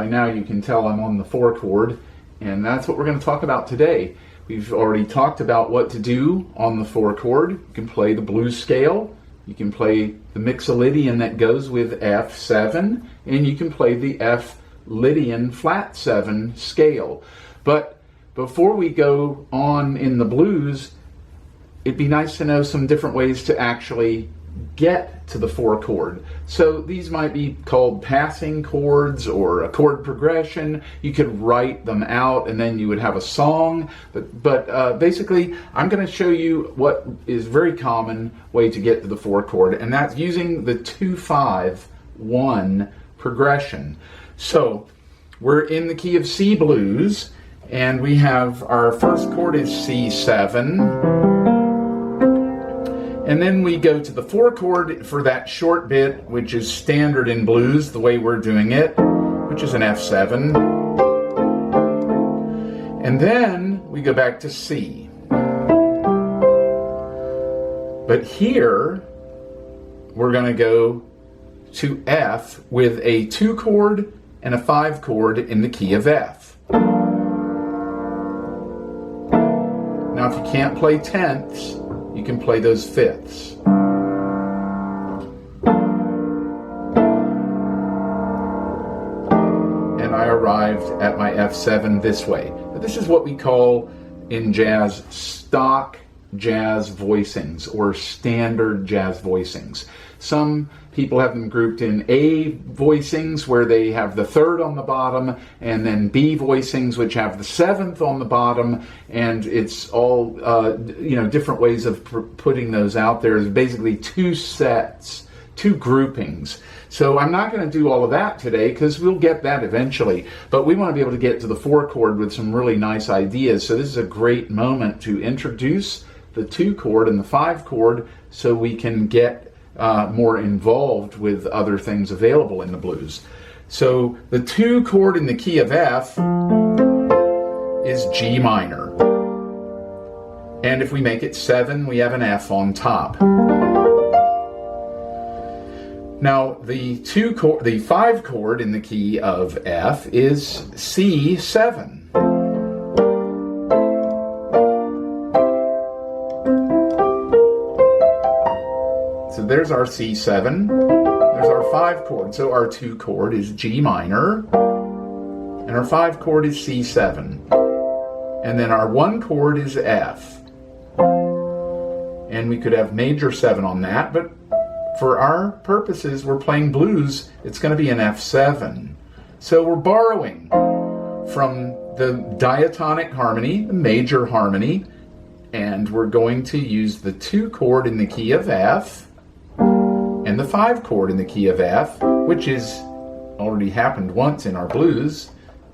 by now you can tell I'm on the 4 chord, and that's what we're going to talk about today. We've already talked about what to do on the 4 chord. You can play the blues scale, you can play the mixolydian that goes with F7, and you can play the F Lydian flat 7 scale. But before we go on in the blues, it'd be nice to know some different ways to actually get to the 4 chord. So these might be called passing chords or a chord progression. You could write them out and then you would have a song. But basically, I'm going to show you what is a very common way to get to the 4 chord, and that's using the 2-5-1 progression. So we're in the key of C blues, and we have our first chord is C7. And then we go to the 4 chord for that short bit, which is standard in blues, the way we're doing it, which is an F7. And then we go back to C. But here, we're going to go to F with a 2 chord and a 5 chord in the key of F. Now, if you can't play tenths, you can play those fifths. And I arrived at my F7 this way. Now, this is what we call in jazz stock jazz voicings or standard jazz voicings. Some people have them grouped in A voicings, where they have the 3rd on the bottom, and then B voicings, which have the 7th on the bottom, and it's all different ways of putting those out there. There's basically 2 sets, 2 groupings. So I'm not going to do all of that today because we'll get that eventually, but we want to be able to get to the 4 chord with some really nice ideas. So this is a great moment to introduce the 2 chord and the 5 chord so we can get more involved with other things available in the blues. So the 2 chord in the key of F is G minor. And if we make it 7, we have an F on top. Now the 5 chord in the key of F is C7. So there's our C7, there's our 5 chord. So our 2 chord is G minor, and our 5 chord is C7. And then our 1 chord is F. And we could have major 7 on that, but for our purposes, we're playing blues, it's going to be an F7. So we're borrowing from the diatonic harmony, the major harmony, and we're going to use the 2 chord in the key of F and the 5 chord in the key of F, which is already happened once in our blues,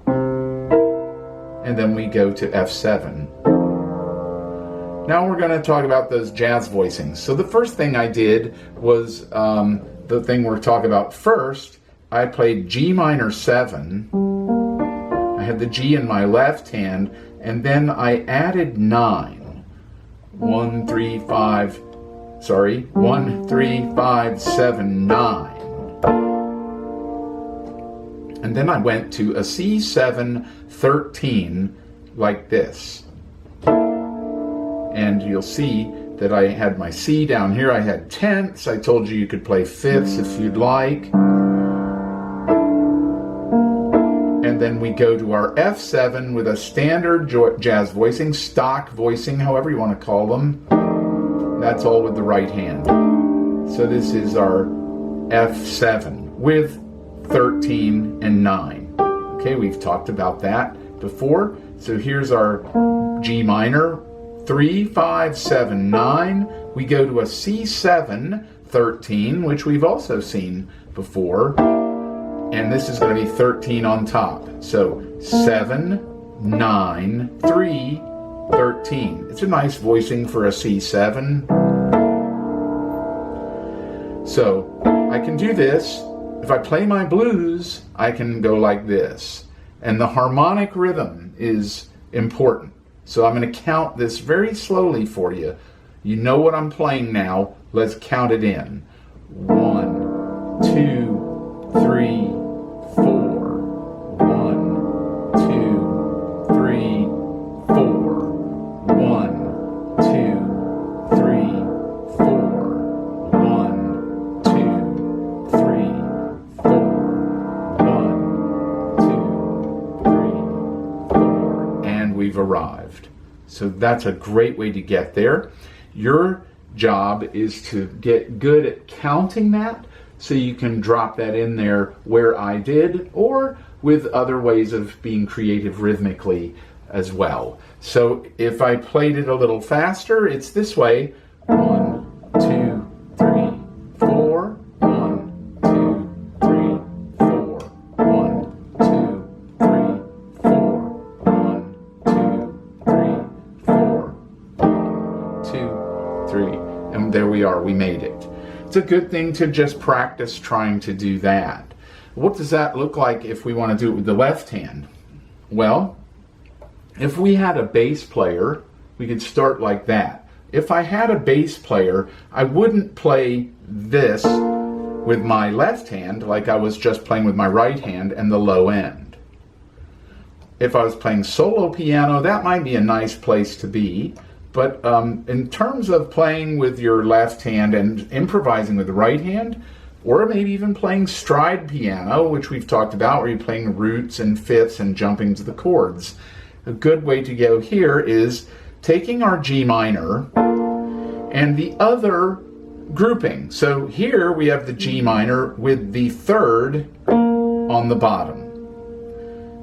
and then we go to F7. Now we're going to talk about those jazz voicings. So the first thing I did was the thing we're talking about first. I played G minor 7. I had the G in my left hand, and then I added 9. 1, 3, 5, 7, 9. And then I went to a C7 13 like this. And you'll see that I had my C down here. I had tenths. I told you you could play fifths if you'd like. And then we go to our F7 with a standard jazz voicing, stock voicing, however you want to call them. That's all with the right hand. So this is our F7 with 13 and 9. Okay, we've talked about that before. So here's our G minor, 3, 5, 7, 9. We go to a C7 13, which we've also seen before. And this is going to be 13 on top. So 7, 9, 3, 13. It's a nice voicing for a C7. So I can do this. If I play my blues, I can go like this. And the harmonic rhythm is important. So I'm going to count this very slowly for you. You know what I'm playing now. Let's count it in. 1, 2, 3, 4. So that's a great way to get there. Your job is to get good at counting that so you can drop that in there where I did, or with other ways of being creative rhythmically as well. So if I played it a little faster, it's this way. 1, 2, 3, 4. 1, 2, 3, 4. 1, 2, 3, 4. 1, 2, 3, 4. 1, 2, 3. And there we are, we made it. It's a good thing to just practice trying to do that. What does that look like if we want to do it with the left hand? Well, if we had a bass player, we could start like that. If I had a bass player, I wouldn't play this with my left hand like I was just playing with my right hand and the low end. If I was playing solo piano, that might be a nice place to be. But in terms of playing with your left hand and improvising with the right hand, or maybe even playing stride piano, which we've talked about, where you're playing roots and fifths and jumping to the chords. A good way to go here is taking our G minor and the other grouping. So here we have the G minor with the third on the bottom.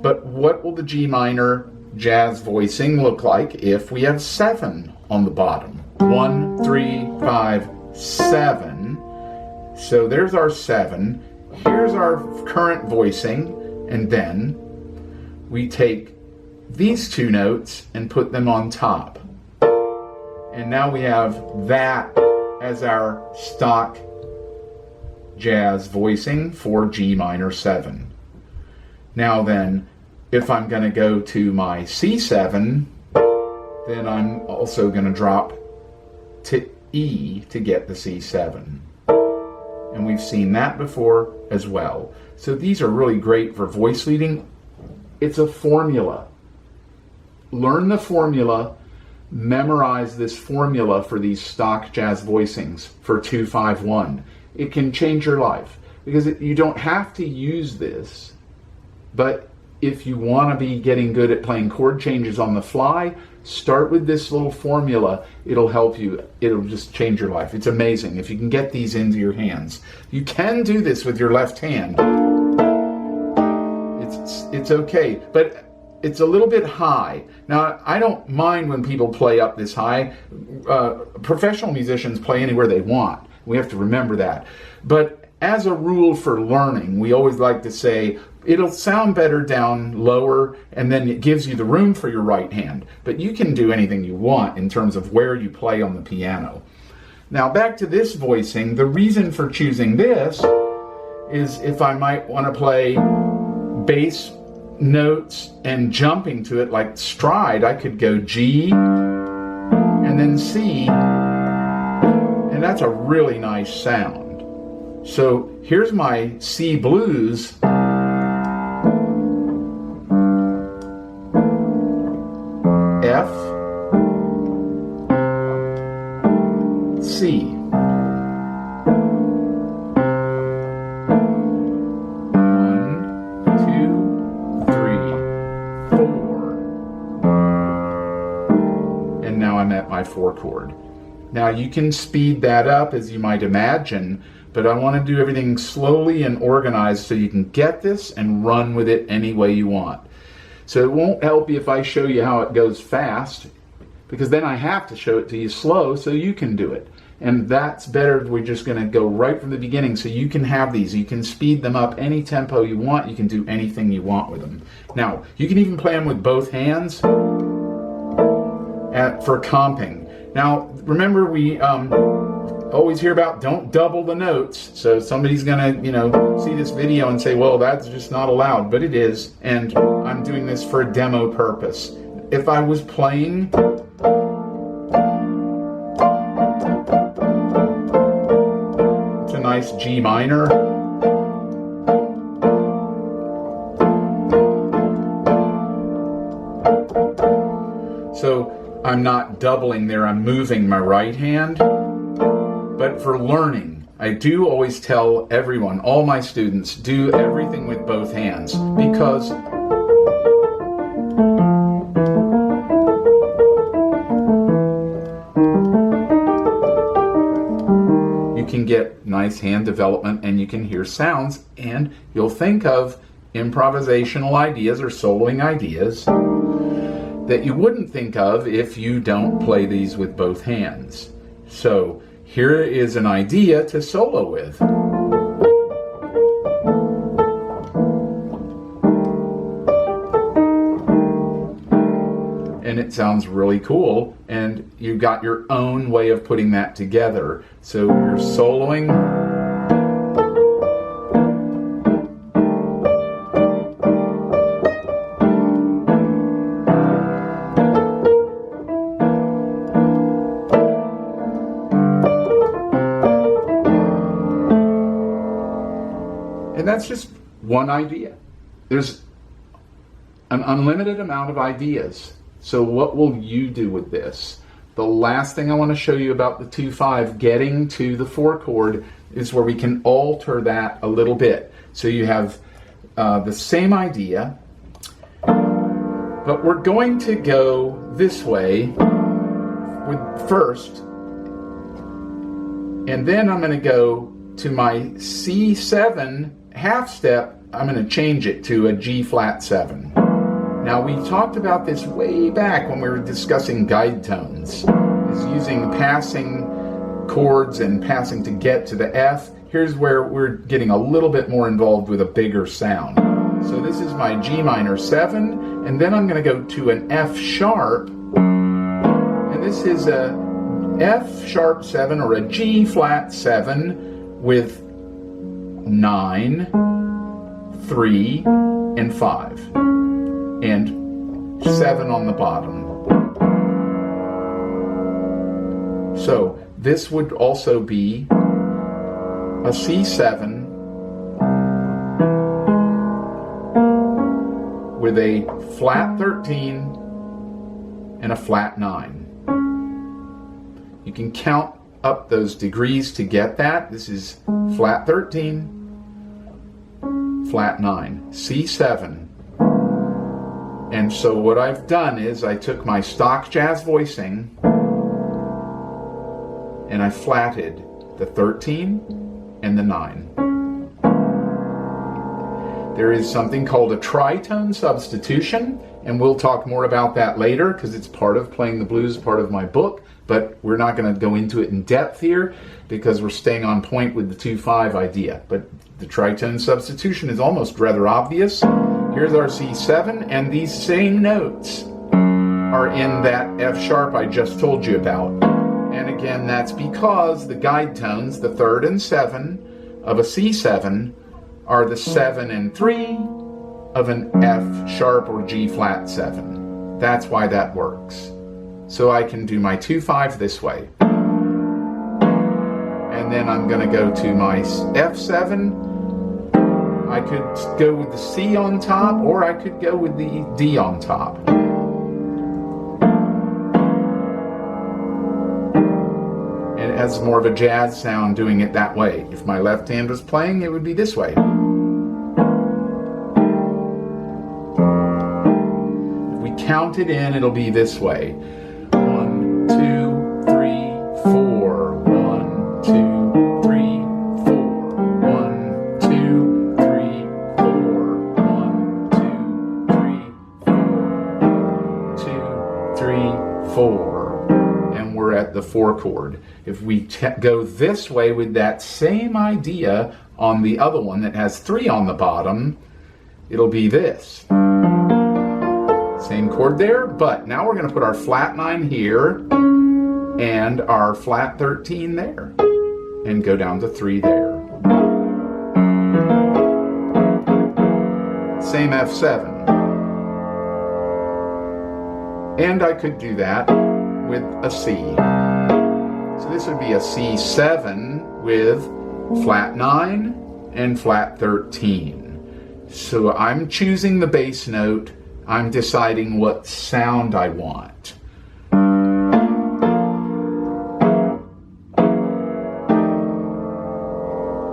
But what will the G minor jazz voicing look like if we have 7 on the bottom? 1, 3, 5, 7. So there's our 7. Here's our current voicing, and then we take these 2 notes and put them on top. And now we have that as our stock jazz voicing for G minor 7. Now then, if I'm going to go to my C7, then I'm also going to drop to E to get the C7. And we've seen that before as well. So these are really great for voice leading. It's a formula. Learn the formula, memorize this formula for these stock jazz voicings for 2-5-1. It can change your life because you don't have to use this, but if you want to be getting good at playing chord changes on the fly, start with this little formula. It'll help you. It'll just change your life. It's amazing if you can get these into your hands. You can do this with your left hand. It's okay, but it's a little bit high. Now, I don't mind when people play up this high. Professional musicians play anywhere they want. We have to remember that. But as a rule for learning, we always like to say, it'll sound better down lower, and then it gives you the room for your right hand. But you can do anything you want in terms of where you play on the piano. Now back to this voicing, the reason for choosing this is if I might want to play bass notes and jumping to it like stride, I could go G and then C, and that's a really nice sound. So here's my C blues. F, C. 1, 2, 3, 4. And now I'm at my 4 chord. Now you can speed that up as you might imagine, but I want to do everything slowly and organized so you can get this and run with it any way you want. So it won't help you if I show you how it goes fast, because then I have to show it to you slow so you can do it. And that's better. We're just going to go right from the beginning so you can have these. You can speed them up any tempo you want. You can do anything you want with them. Now, you can even play them with both hands for comping. Now, remember we always hear about don't double the notes. So somebody's gonna, see this video and say, well, that's just not allowed, but it is. And I'm doing this for a demo purpose. If I was playing it's a nice G minor. So I'm not doubling there, I'm moving my right hand. But for learning, I do always tell everyone, all my students, do everything with both hands, because you can get nice hand development and you can hear sounds, and you'll think of improvisational ideas or soloing ideas that you wouldn't think of if you don't play these with both hands. So here is an idea to solo with. And it sounds really cool, and you've got your own way of putting that together. So you're soloing. And that's just one idea. There's an unlimited amount of ideas. So what will you do with this? The last thing I want to show you about the 2/5, getting to the 4 chord, is where we can alter that a little bit. So you have the same idea, but we're going to go this way with first, and then I'm going to go to my C7 half step. I'm going to change it to a G flat 7. Now, we talked about this way back when we were discussing guide tones, is using passing chords and passing to get to the F. Here's where we're getting a little bit more involved with a bigger sound. So this is my G minor 7, and then I'm going to go to an F sharp, and this is a F sharp 7 or a G flat 7 with 9, 3, and 5. And 7 on the bottom. So this would also be a C7 with a flat 13 and a flat 9. You can count up those degrees to get that. This is flat 13, flat 9, C7. And so what I've done is I took my stock jazz voicing and I flatted the 13 and the 9. There is something called a tritone substitution, and we'll talk more about that later because it's part of Playing the Blues, part of my book, but we're not going to go into it in depth here because we're staying on point with the 2/5 idea. But the tritone substitution is almost rather obvious. Here's our C7, and these same notes are in that F sharp I just told you about. And again, that's because the guide tones, the 3rd and 7 of a C7, are the 7 and 3 of an F sharp or G flat 7. That's why that works. So I can do my 2/5 this way. And then I'm going to go to my F7. I could go with the C on top, or I could go with the D on top. And it has more of a jazz sound doing it that way. If my left hand was playing, it would be this way. If we count it in, it'll be this way. 1, 2, 3, 4. 1, 2, 3, 4. 1, 2, 3, 4. 1, 2, 3, 4. And we're at the 4 chord. If we go this way with that same idea on the other one that has 3 on the bottom, it'll be this. Same chord there, but now we're going to put our flat 9 here and our flat 13 there and go down to 3 there. Same F7. And I could do that with a C. So this would be a C7 with flat 9 and flat 13. So I'm choosing the bass note. I'm deciding what sound I want.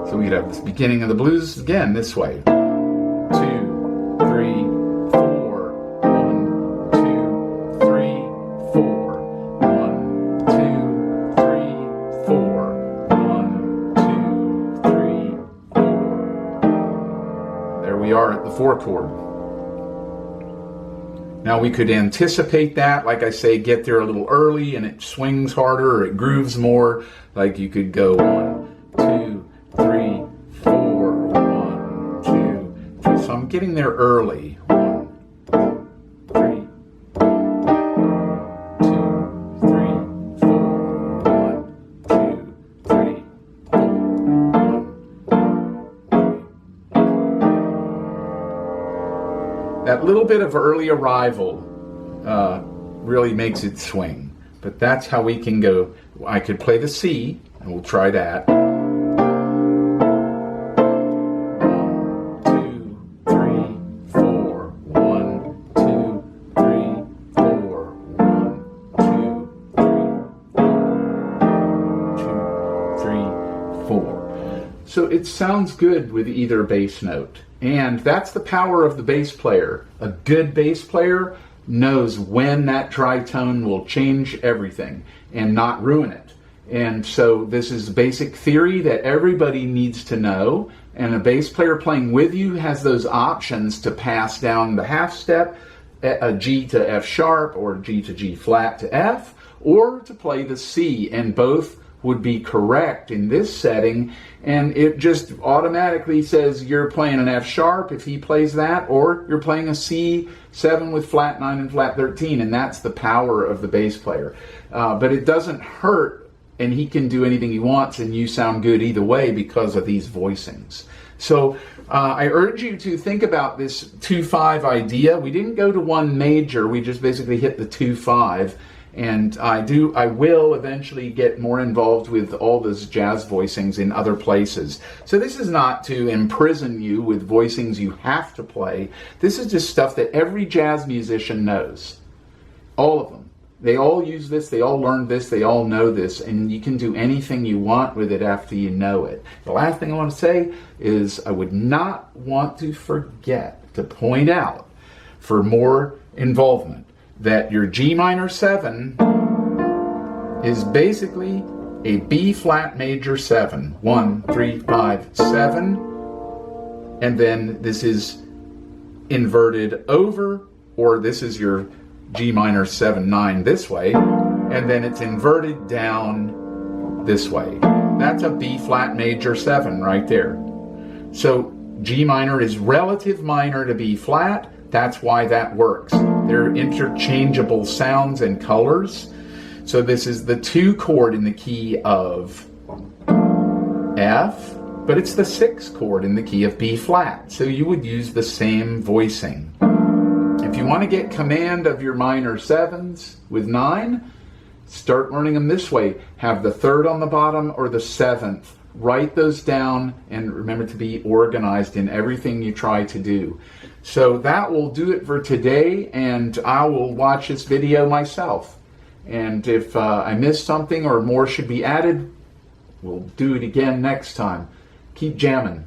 So we'd have this beginning of the blues again this way. 2, 3, 4. 1, 2, 3, 4. 1, 2, 3, 4. 1, 4 chord. Now we could anticipate that, like I say, get there a little early and it swings harder or it grooves more. Like you could go 1, 2, 3, 4, 1, 2, 3. So I'm getting there early. 1, 3, 2, 3, 4, 1, 2, 3, 4, 1, 3. That little bit of early arrival really makes it swing. But that's how we can go. I could play the C, and we'll try that. 1, 2, 3, 4. 1, 2, 3, 4. 1, 2, 3, 4. 2, 3, 4. So it sounds good with either bass note. And that's the power of the bass player. A good bass player knows when that tritone will change everything and not ruin it. And so this is basic theory that everybody needs to know, and a bass player playing with you has those options to pass down the half step, a G to F sharp or G to G flat to F, or to play the C, and both would be correct in this setting, and it just automatically says you're playing an F sharp if he plays that, or you're playing a C7 with flat 9 and flat 13, and that's the power of the bass player. But it doesn't hurt, and he can do anything he wants, and you sound good either way because of these voicings. So I urge you to think about this 2-5 idea. We didn't go to one major, we just basically hit the 2-5. And I will eventually get more involved with all those jazz voicings in other places. So this is not to imprison you with voicings you have to play. This is just stuff that every jazz musician knows. All of them. They all use this, they all learned this, they all know this, and you can do anything you want with it after you know it. The last thing I want to say is I would not want to forget to point out, for more involvement, that your G minor 7 is basically a B flat major 7. 1, 3, 5, 7. And then this is inverted over, or this is your G minor 7, 9 this way, and then it's inverted down this way. That's a B flat major 7 right there. So G minor is relative minor to B flat. That's why that works. They're interchangeable sounds and colors. So this is the 2 chord in the key of F, but it's the 6 chord in the key of B flat. So you would use the same voicing. If you want to get command of your minor 7s with 9, start learning them this way. Have the 3rd on the bottom or the 7th. Write those down and remember to be organized in everything you try to do. So that will do it for today, and I will watch this video myself. And if I missed something or more should be added, we'll do it again next time. Keep jamming.